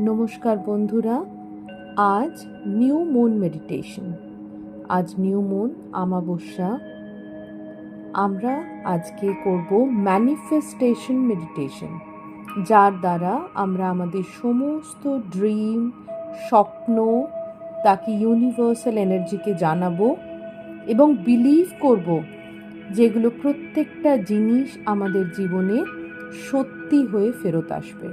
নমস্কার বন্ধুরা, আজ নিউ মুন মেডিটেশন। আজ নিউ মুন আমাবস্যা। আমরা আজকে করব ম্যানিফেস্টেশন মেডিটেশন, যার দ্বারা আমরা আমাদের সমস্ত ড্রিম, স্বপ্ন তাকে ইউনিভার্সাল এনার্জিকে জানাবো এবং বিলিভ করব যেগুলো প্রত্যেকটা জিনিস আমাদের জীবনে সত্যি হয়ে ফেরত আসবে।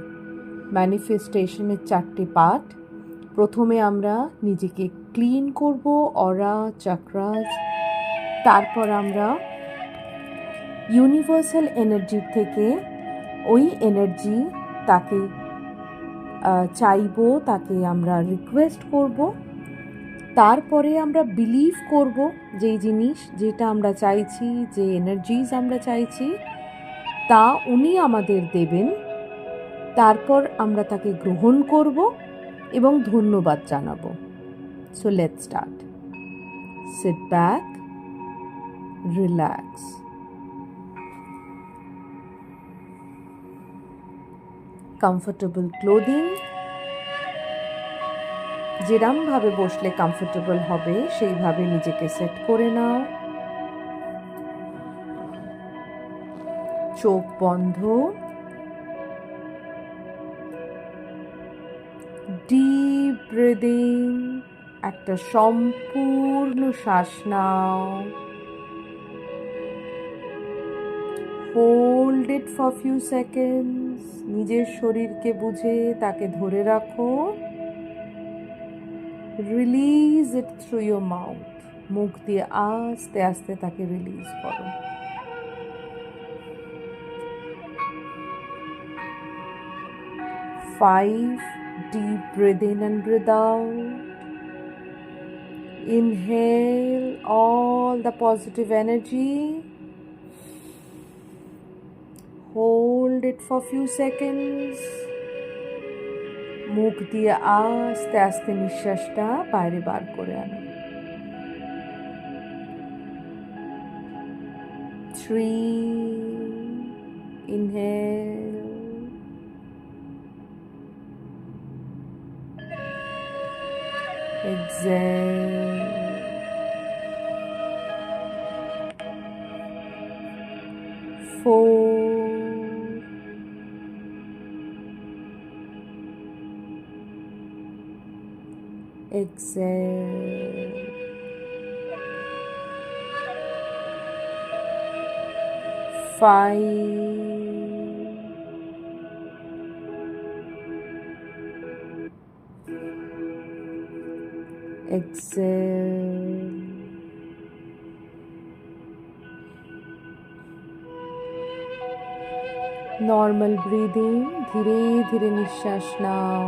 ম্যানিফেস্টেশনের 4টে পার্ট। প্রথমে আমরা নিজেকে ক্লিন করব, অরা, চাক্রাস। তারপর আমরা ইউনিভার্সাল এনার্জির থেকে ওই এনার্জি তাকে চাইবো, তাকে আমরা রিকোয়েস্ট করব। তারপরে আমরা বিলিভ করব যেই জিনিস যেটা আমরা চাইছি, যে এনার্জিজ আমরা চাইছি তা উনি আমাদের দেবেন। তারপর আমরা তাকে গ্রহণ করব এবং ধন্যবাদ জানাবো। So let's start. Sit back, relax. Comfortable clothing, যেরমভাবে বসলে কমফোর্টেবল হবে সেইভাবে নিজেকে সেট করে নাও। চোখ বন্ধ। ডিপ ব্রিদিং, একটা সম্পূর্ণ শ্বাস নাও। Hold it for few seconds. নিজের শরীরকে বুঝে তাকে ধরে রাখো। Release it through your mouth. মুখ দিয়ে আস্তে আস্তে তাকে রিলিজ করো। Five, deep breath in and breathe out. Inhale all the positive energy. Hold it for few seconds. মুখ দিয়ে আস্তে আস্তে নিঃশ্বাসটা বাইরে বার করে আনো। 3, inhale. Exhale. 4, exhale. 5, exhale. Normal breathing, ধীরে ধীরে নিঃশ্বাস নাও।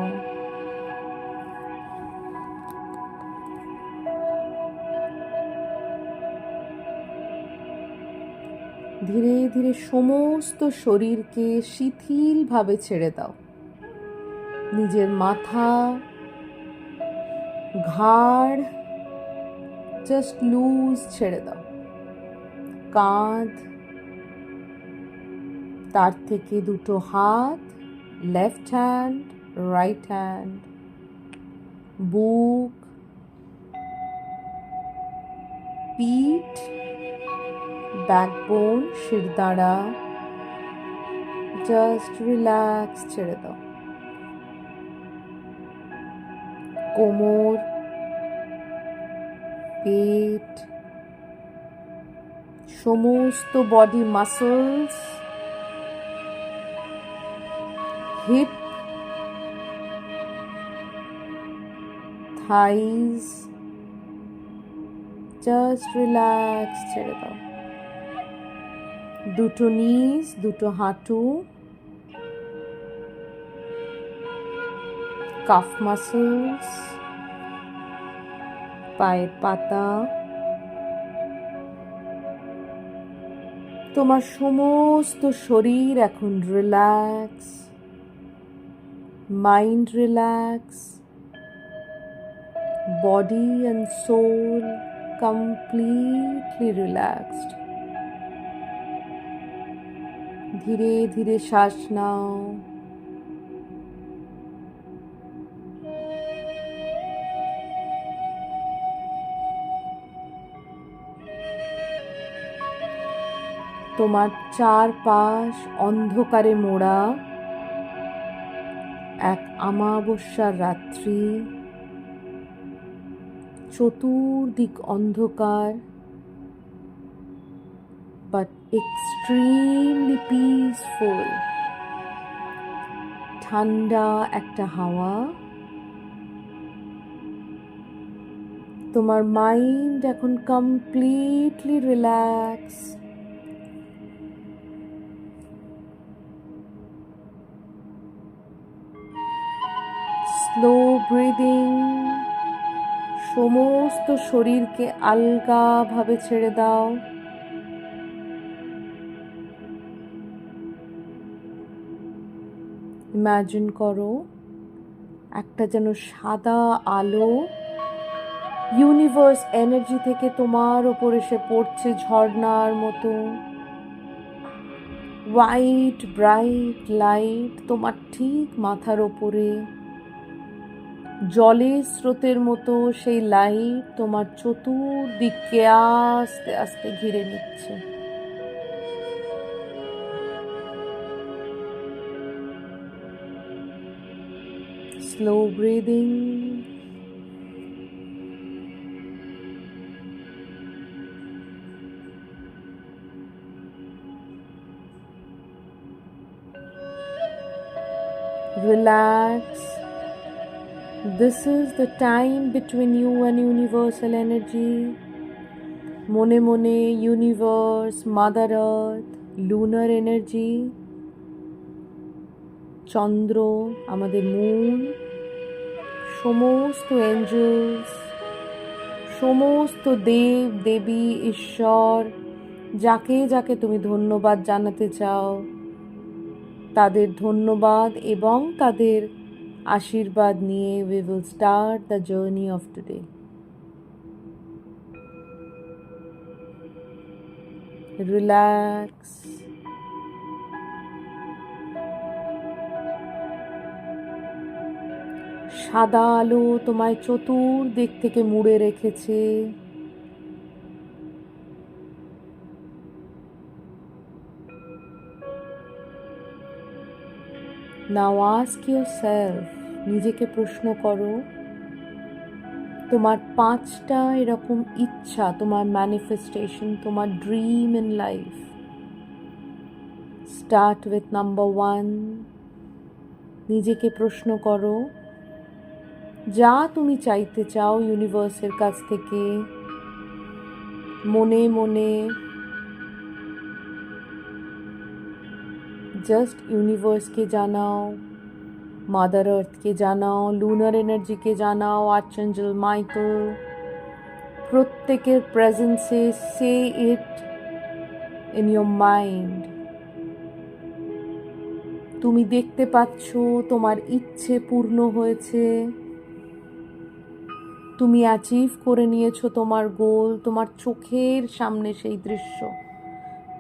ধীরে ধীরে সমস্ত শরীরকে শিথিলভাবে ছেড়ে দাও। নিজের মাথা, ঘাড় জাস্ট লুজ ছেড়ে দাও। কাঁধ, তার থেকে দুটো হাত, লেফট হ্যান্ড, রাইট হ্যান্ড, বুক, পিঠ, ব্যাকবোন, শিরদাঁড়া জাস্ট রিল্যাক্স ছেড়ে দাও। কোমর, পেট, সমস্ত body muscles, hip, thighs just relax ছেড়ে দাও। দুটো নিজ, দুটো হাঁটু, কাফ মাসলস, পায়ের পাতা, তোমার সমস্ত শরীর এখন relax, mind relax, body and soul completely relaxed. ধীরে ধীরে শ্বাস নাও। তোমার চারপাশ অন্ধকারে মোড়া এক অমাবস্যার রাত্রি, চতুর্দিক অন্ধকার, but extremely peaceful. ঠান্ডা একটা হাওয়া, তোমার মাইন্ড এখন কমপ্লিটলি রিল্যাক্স। স্লো ব্রিদিং, সমস্ত শরীরকে আলগাভাবে ছেড়ে দাও। ইমাজিন করো একটা যেন সাদা আলো ইউনিভার্স এনার্জি থেকে তোমার ওপর এসে পড়ছে ঝর্ণার মতো। হোয়াইট ব্রাইট লাইট তোমার ঠিক মাথার ওপরে, জলের স্রোতের মতো সেই লাইট তোমার চতুর্দিককে আস্তে আস্তে ঘিরে নিচ্ছে। Slow breathing, relax. This is the time between you and universal energy. মনে মনে universe, mother earth, lunar energy, চন্দ্র, আমাদের মুন, সমস্ত এঞ্জেলস, সমস্ত দেব দেবী, ঈশ্বর, যাকে যাকে তুমি ধন্যবাদ জানাতে চাও তাদের ধন্যবাদ এবং তাদের আশীর্বাদ নিয়ে we will start the journey of today. Relax. সাদা আলো তোমায় চতুর্দিক থেকে মুড়ে রেখেছে। Now ask yourself, নিজেকে প্রশ্ন করো, তোমার 5টা এরকম ইচ্ছা, তোমার ম্যানিফেস্টেশন, তোমার dream in life. Start with number 1। নিজেকে প্রশ্ন করো, যা তুমি চাইতে চাও ইউনিভার্সের কাছ থেকে, মনে মনে জাস্ট ইউনিভার্সকে জানাও, মাদার আর্থকে জানাও, লুনার এনার্জিকে জানাও, আর্চেঞ্জেল মাইকেল, প্রত্যেকের প্রেজেন্সে সে ইট ইন ইয়োর মাইন্ড। তুমি দেখতে পাচ্ছ তোমার ইচ্ছে পূর্ণ হয়েছে, তুমি অ্যাচিভ করে নিয়েছো তোমার গোল, তোমার চোখের সামনে সেই দৃশ্য,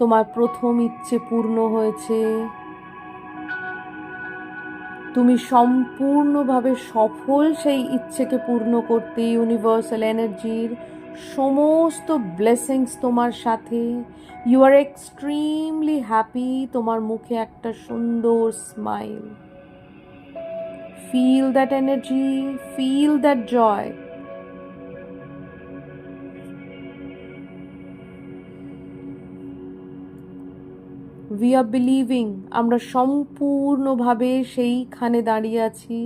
তোমার প্রথম ইচ্ছে পূর্ণ হয়েছে, তুমি সম্পূর্ণভাবে সফল সেই ইচ্ছেকে পূর্ণ করতে। ইউনিভার্সাল এনার্জির সমস্ত ব্লেসিংস তোমার সাথে, ইউ আর এক্সট্রিমলি হ্যাপি, তোমার মুখে একটা সুন্দর smile. Feel that energy, feel that joy. We are believing, আমরা সম্পূর্ণভাবে সেইখানে দাঁড়িয়ে আছি।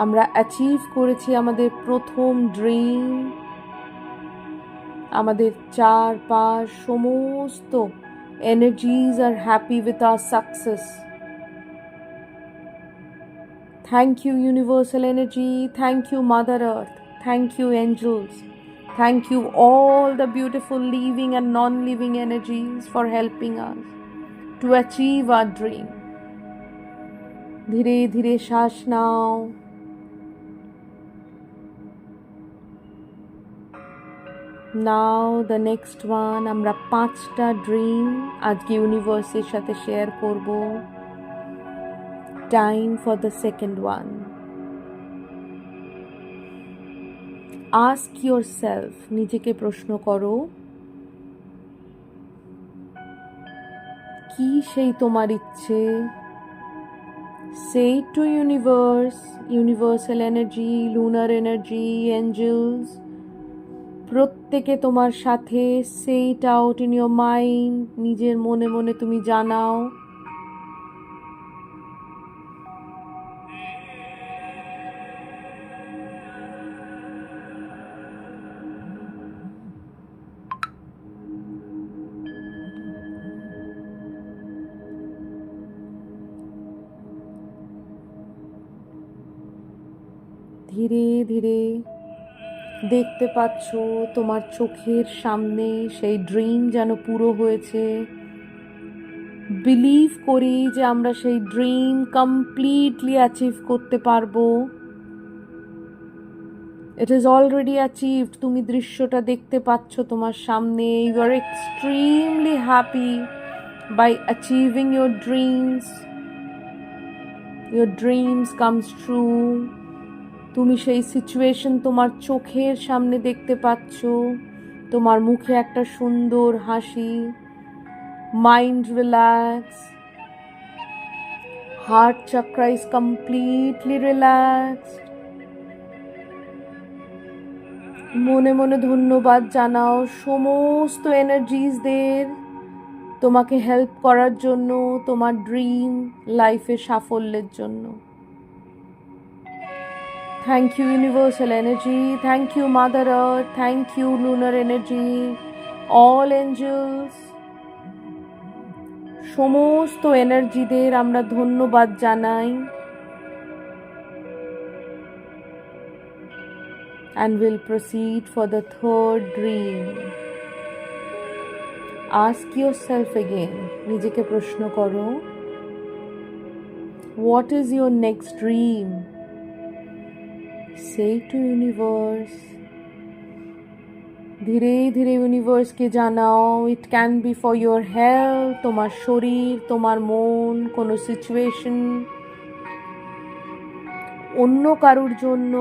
আমরা অ্যাচিভ করেছি আমাদের প্রথম ড্রিম। আমাদের চারপাশ সমস্ত energies are happy with our success. Thank you universal energy, thank you mother earth, thank you angels, thank you all the beautiful living and non-living energies for helping us to achieve our dream. ধীরে ধীরে শ্বাস নাও। Now the next one, আমরা 5টা dream আজকে ইউনিভার্সের সাথে share করব। Time for the second one. Ask yourself, নিজেকে প্রশ্ন করো, কি সেই তোমার ইচ্ছে? Say to universe, universal energy, lunar energy, angels, প্রত্যেকে তোমার সাথে। Say it out in your mind, নিজের মনে মনে তুমি জানাও। ধীরে ধীরে দেখতে পাচ্ছ তোমার চোখের সামনে সেই ড্রিম যেন পুরো হয়েছে। বিলিভ করি যে আমরা সেই ড্রিম কমপ্লিটলি অ্যাচিভ করতে পারবো। It is already achieved. তুমি দৃশ্যটা দেখতে পাচ্ছ তোমার সামনে। You are extremely happy by achieving your dreams. Your dreams comes true. তুমি সেই সিচুয়েশন তোমার চোখের সামনে দেখতে পাচ্ছ। তোমার মুখে একটা সুন্দর হাসি। Mind relax, heart চাকরা is completely relaxed. মনে মনে ধন্যবাদ জানাও সমস্ত এনার্জিসদের তোমাকে হেল্প করার জন্য, তোমার ড্রিম লাইফে সাফল্যের জন্য। Thank you universal energy, thank you mother earth, thank you lunar energy, all angels. সমস্ত এনার্জিদের আমরা ধন্যবাদ জানাই। And we'll proceed for the third dream. Ask yourself again, নিজেকে প্রশ্ন করো, what is your next dream? Say to universe. ধীরে ধীরে ইউনিভার্সকে জানাও, it can be for your health, তোমার শরীর, তোমার মন, কোনো সিচুয়েশন, অন্য কারুর জন্য,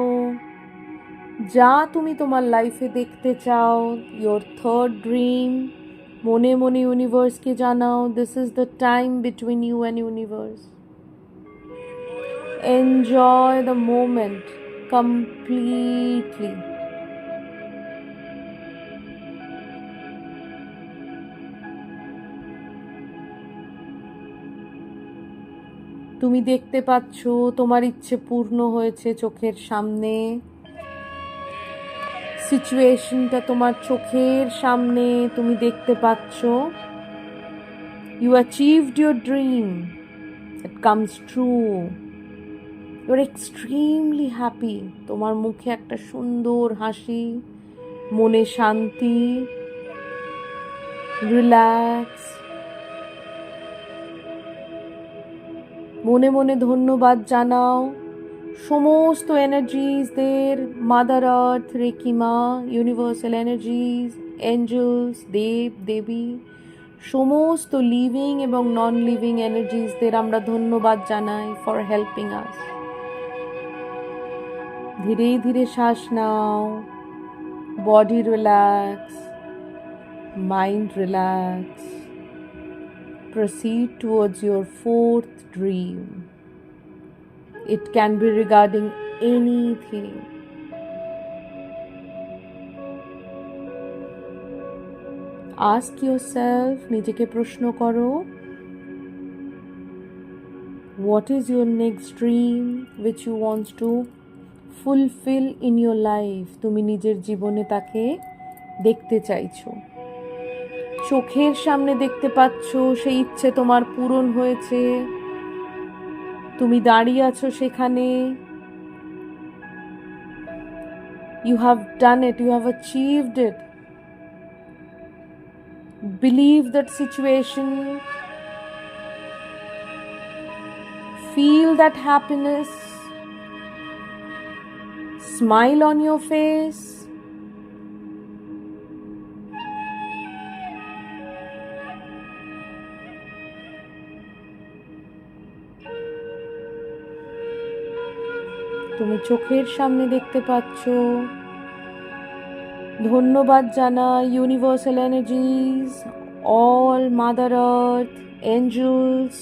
যা তুমি তোমার লাইফে দেখতে চাও, ইয়োর থার্ড ড্রিম। মনে মনে ইউনিভার্সকে জানাও, this is the time between you and universe. Enjoy the moment completely. তুমি দেখতে পাচ্ছ তোমার ইচ্ছে পূর্ণ হয়েছে চোখের সামনে। সিচুয়েশনটা তোমার চোখের সামনে তুমি দেখতে পাচ্ছ। You achieved your dream, it comes true. You are extremely happy. তোমার মুখে একটা সুন্দর হাসি, মনে শান্তি, রিল্যাক্স। মনে মনে ধন্যবাদ জানাও সমস্ত এনার্জিসদের, মাদার আর্থ, রেকিমা, ইউনিভার্সাল এনার্জিস, এঞ্জেলস, দেব দেবী, সমস্ত লিভিং এবং নন লিভিং এনার্জিসদের আমরা ধন্যবাদ জানাই ফর হেল্পিং আস। ধীরে ধীরে শ্বাস নাও, body relax, mind relax. Proceed towards your fourth dream. It can be regarding anything. Ask yourself, নিজেকে প্রশ্ন করো, what is your next dream which you want to fulfill in your life? তুমি নিজের জীবনে তাকে দেখতে চাইছো, চোখের সামনে দেখতে পাচ্ছ সেই ইচ্ছে তোমার পূরণ হয়েছে। তুমি দাঁড়িয়ে আছো সেখানে। You have done it, you have achieved it. Believe that situation, feel that happiness, smile on your face. তুমি চোখের সামনে দেখতে পাচ্ছ ধন্যবাদ জানাই universal energies, all mother earth, angels,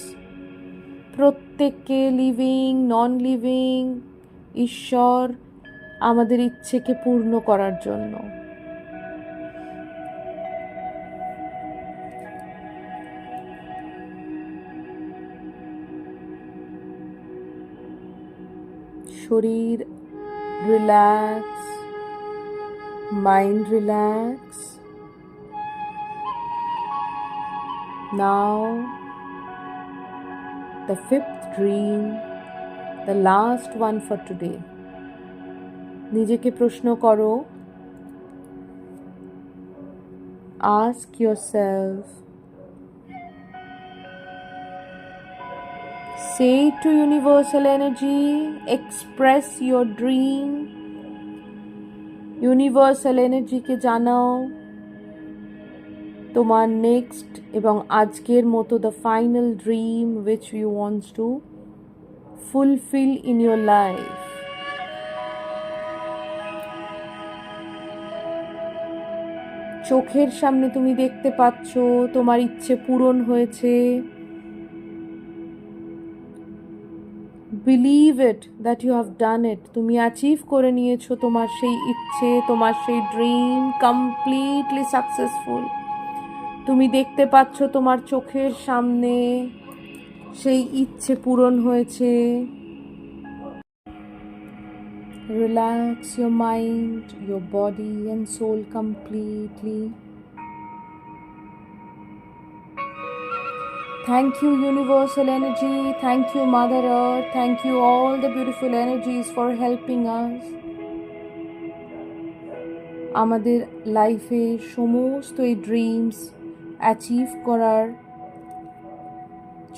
প্রত্যেককে, লিভিং নন লিভিং, ঈশ্বর আমাদের ইচ্ছেকে পূর্ণ করার জন্য। শরীর relax, mind relax. Now the fifth dream, the last one for today. নিজেকে প্রশ্ন করো, ask yourself, say to universal energy, express your dream. Universal এনার্জিকে জানাও তোমার নেক্সট এবং আজকের মতো the final dream which you wants to fulfil in your life. চোখের সামনে তুমি দেখতে পাচ্ছ তোমার ইচ্ছে পূরণ হয়েছে। Believe it that you have done it. তুমি অ্যাচিভ করে নিয়েছো তোমার সেই ইচ্ছে, তোমার সেই ড্রিম কমপ্লিটলি সাকসেসফুল। তুমি দেখতে পাচ্ছ তোমার চোখের সামনে সেই ইচ্ছে পূরণ হয়েছে। Relax your mind, your body and soul completely. Thank you universal energy, thank you Mother Earth, thank you all the beautiful energies for helping us. আমাদের লাইফে সমস্ত এই ড্রিমস অ্যাচিভ করার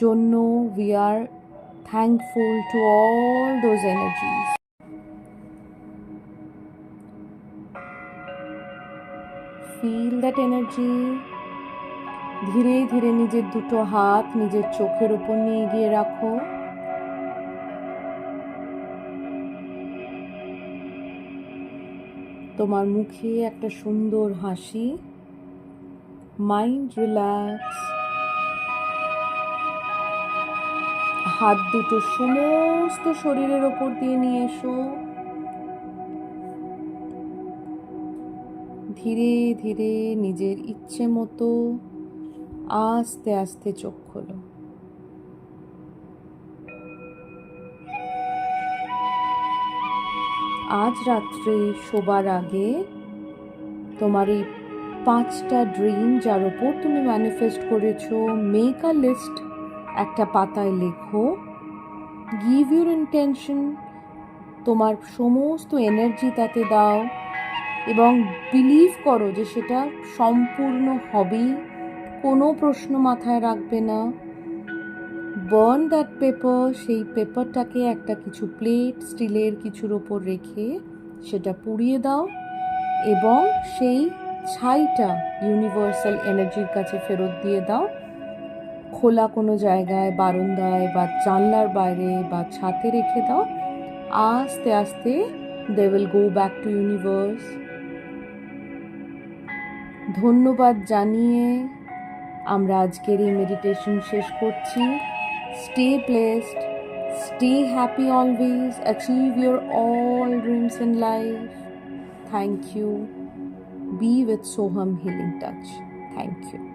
জন্য we are thankful to all those energies. Feel that energy. ধীরে ধীরে নিজের দুটো হাত নিজের চোখের উপর নিয়ে গিয়ে রাখো। তোমার মুখে একটা সুন্দর হাসি। Mind relax. হাত দুটো সমস্ত শরীরের ওপর দিয়ে নিয়ে এসো। ধীরে ধীরে নিজের ইচ্ছে মতো আস্তে আস্তে চোখ খোলো। আজ রাত্রে শোবার আগে তোমার এই 5টা ড্রিম যার ওপর তুমি ম্যানিফেস্ট করেছো, মেক আ লিস্ট, একটা পাতায় লেখো। গিভ ইউর ইন্টেনশন, তোমার সমস্ত এনার্জি তাতে দাও এবং বিলিভ করো যে সেটা সম্পূর্ণ হবেই। কোনো প্রশ্ন মাথায় রাখবে না। বার্ন দ্যাট পেপার, সেই পেপারটাকে একটা কিছু প্লেট, স্টিলের কিছুর ওপর রেখে সেটা পুড়িয়ে দাও এবং সেই ছাইটা ইউনিভার্সাল এনার্জির কাছে ফেরত দিয়ে দাও। খোলা কোনো জায়গায়, বারান্দায় বা জানলার বাইরে বা ছাদে রেখে দাও। আস্তে আস্তে they will go back to universe. ধন্যবাদ জানিয়ে আমরা আজকের এই মেডিটেশন শেষ করছি। Stay blessed, stay happy always, achieve your all dreams in life. Thank you. Be with Soham Healing Touch. Thank you.